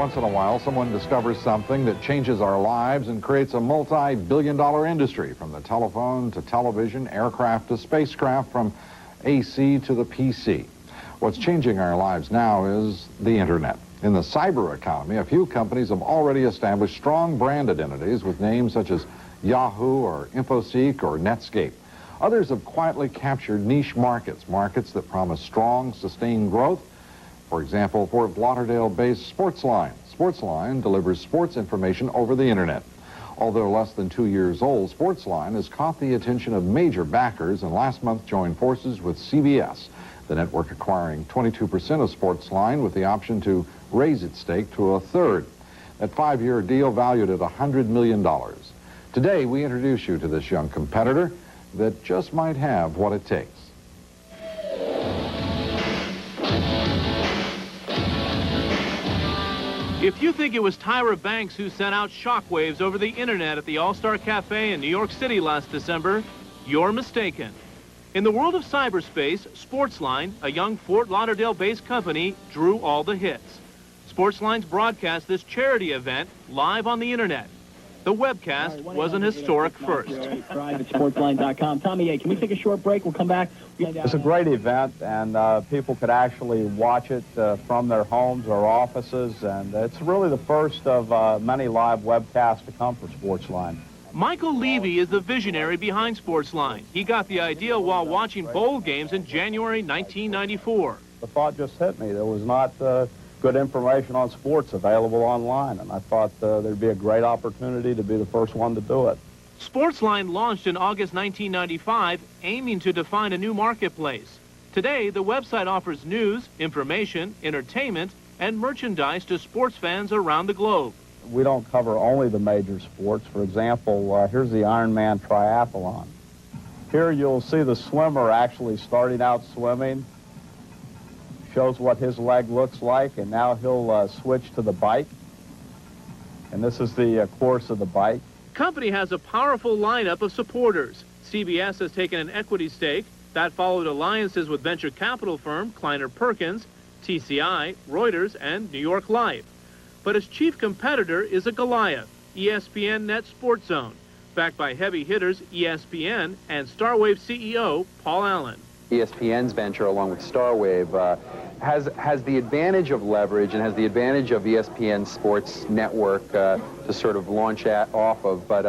once in a while, someone discovers something that changes our lives and creates a multi-billion-dollar industry, from the telephone to television, aircraft to spacecraft, from AC to the PC. What's changing our lives now is the Internet. In the cyber economy, a few companies have already established strong brand identities with names such as Yahoo or InfoSeek or Netscape. Others have quietly captured niche markets that promise strong, sustained growth. For example, Fort Lauderdale-based Sportsline. Sportsline delivers sports information over the Internet. Although less than 2 years old, Sportsline has caught the attention of major backers and last month joined forces with CBS, the network acquiring 22% of Sportsline with the option to raise its stake to a third. That 5-year deal valued at $100 million. Today, we introduce you to this young competitor that just might have what it takes. If you think it was Tyra Banks who sent out shockwaves over the Internet at the All-Star Cafe in New York City last December, you're mistaken. In the world of cyberspace, Sportsline, a young Fort Lauderdale-based company, drew all the hits. Sportsline's broadcast this charity event live on the Internet. The webcast was an historic first. Sportsline.com. Tommy, can we take a short break? We'll come back. It's a great event, and people could actually watch it from their homes or offices, and it's really the first of many live webcasts to come for Sportsline. Michael Levy is the visionary behind Sportsline. He got the idea while watching bowl games in January 1994. The thought just hit me. There was not good information on sports available online, and I thought there'd be a great opportunity to be the first one to do it. Sportsline launched in August 1995, aiming to define a new marketplace. Today, the website offers news, information, entertainment, and merchandise to sports fans around the globe. We don't cover only the major sports. For example, here's the Ironman triathlon. Here you'll see the swimmer actually starting out swimming. Shows what his leg looks like, and now he'll switch to the bike. And this is the course of the bike. Company has a powerful lineup of supporters. CBS has taken an equity stake. That followed alliances with venture capital firm Kleiner Perkins, TCI, Reuters, and New York Life. But its chief competitor is a Goliath, ESPN Net Sports Zone, backed by heavy hitters ESPN and Starwave CEO Paul Allen. ESPN's venture, along with Starwave, has the advantage of leverage and has the advantage of ESPN Sports Network to sort of launch off of. But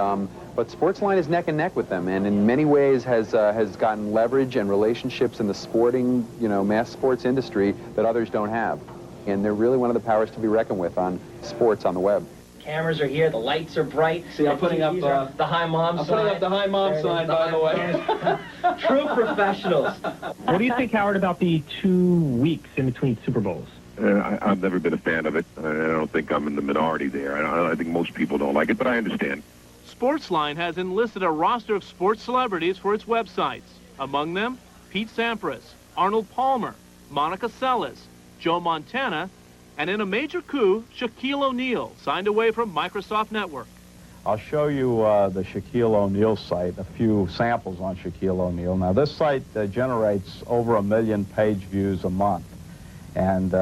Sportsline is neck and neck with them, and in many ways has gotten leverage and relationships in the sporting, mass sports industry that others don't have. And they're really one of the powers to be reckoned with on sports on the web. Cameras are here, the lights are bright. See, I'm putting up the high mom sign. I'm putting up the high mom sign, by the way. True professionals. What do you think, Howard, about the 2 weeks in between Super Bowls? I've never been a fan of it. I don't think I'm in the minority there. I think most people don't like it, but I understand. Sportsline has enlisted a roster of sports celebrities for its websites. Among them, Pete Sampras, Arnold Palmer, Monica Seles, Joe Montana, and in a major coup, Shaquille O'Neal signed away from Microsoft Network. I'll show you the Shaquille O'Neal site, a few samples on Shaquille O'Neal. Now, this site generates over 1 million page views a month. And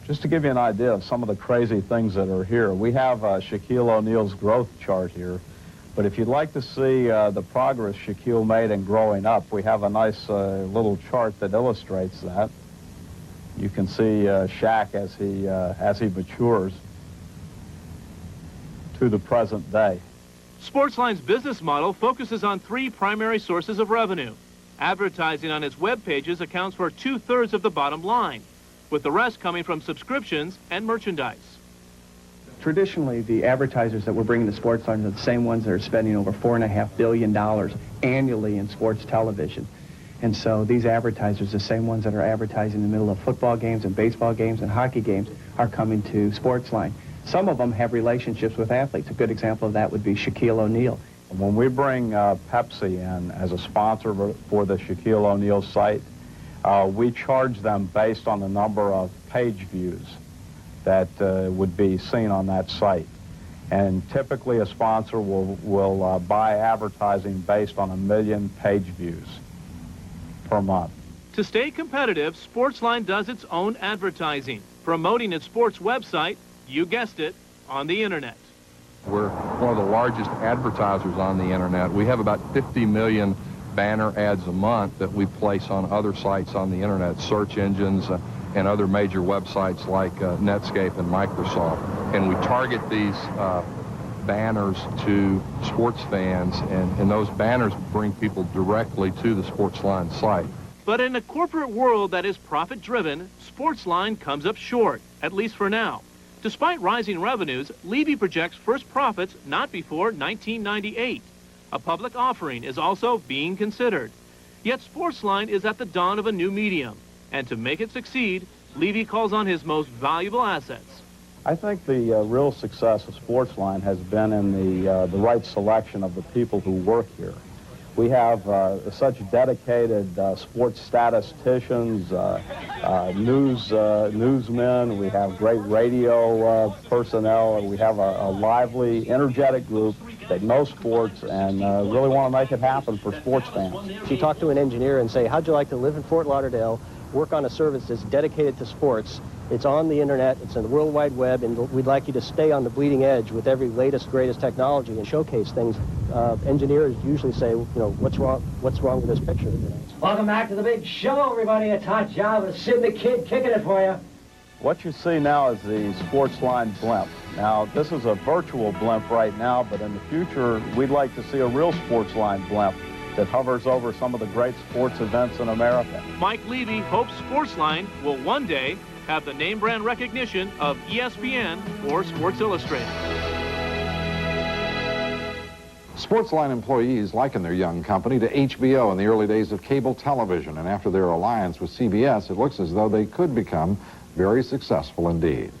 just to give you an idea of some of the crazy things that are here, we have Shaquille O'Neal's growth chart here. But if you'd like to see the progress Shaquille made in growing up, we have a nice little chart that illustrates that. You can see Shaq as he matures to the present day. Sportsline's business model focuses on 3 primary sources of revenue. Advertising on its web pages accounts for 2/3 of the bottom line, with the rest coming from subscriptions and merchandise. Traditionally, the advertisers that we're bringing to Sportsline are the same ones that are spending over $4.5 billion annually in sports television. And so these advertisers, the same ones that are advertising in the middle of football games and baseball games and hockey games, are coming to Sportsline. Some of them have relationships with athletes. A good example of that would be Shaquille O'Neal. When we bring Pepsi in as a sponsor for the Shaquille O'Neal site, we charge them based on the number of page views that would be seen on that site. And typically a sponsor will buy advertising based on 1 million page views per month. To stay competitive, Sportsline does its own advertising, promoting its sports website You guessed it, on the internet. We're one of the largest advertisers on the internet. We have about 50 million banner ads a month that we place on other sites on the internet, search engines and other major websites like Netscape and Microsoft. And we target these banners to sports fans, and those banners bring people directly to the Sportsline site. But in a corporate world that is profit-driven, Sportsline comes up short, at least for now. Despite rising revenues, Levy projects first profits not before 1998. A public offering is also being considered. Yet Sportsline is at the dawn of a new medium, and to make it succeed, Levy calls on his most valuable assets. I think the real success of Sportsline has been in the right selection of the people who work here. We have such dedicated sports statisticians, newsmen. We have great radio personnel. We have a lively, energetic group that know sports and really want to make it happen for sports fans. If you talk to an engineer and say, how'd you like to live in Fort Lauderdale, work on a service that's dedicated to sports, it's on the internet, it's on the World Wide Web, and we'd like you to stay on the bleeding edge with every latest, greatest technology and showcase things. Engineers usually say, you know, what's wrong with this picture? You know? Welcome back to the big show, everybody. It's Hot Job with Sid the Kid kicking it for you. What you see now is the Sportsline blimp. Now, this is a virtual blimp right now, but in the future, we'd like to see a real Sportsline blimp that hovers over some of the great sports events in America. Mike Levy hopes Sportsline will one day have the name brand recognition of ESPN or Sports Illustrated. Sportsline employees liken their young company to HBO in the early days of cable television, and after their alliance with CBS, it looks as though they could become very successful indeed.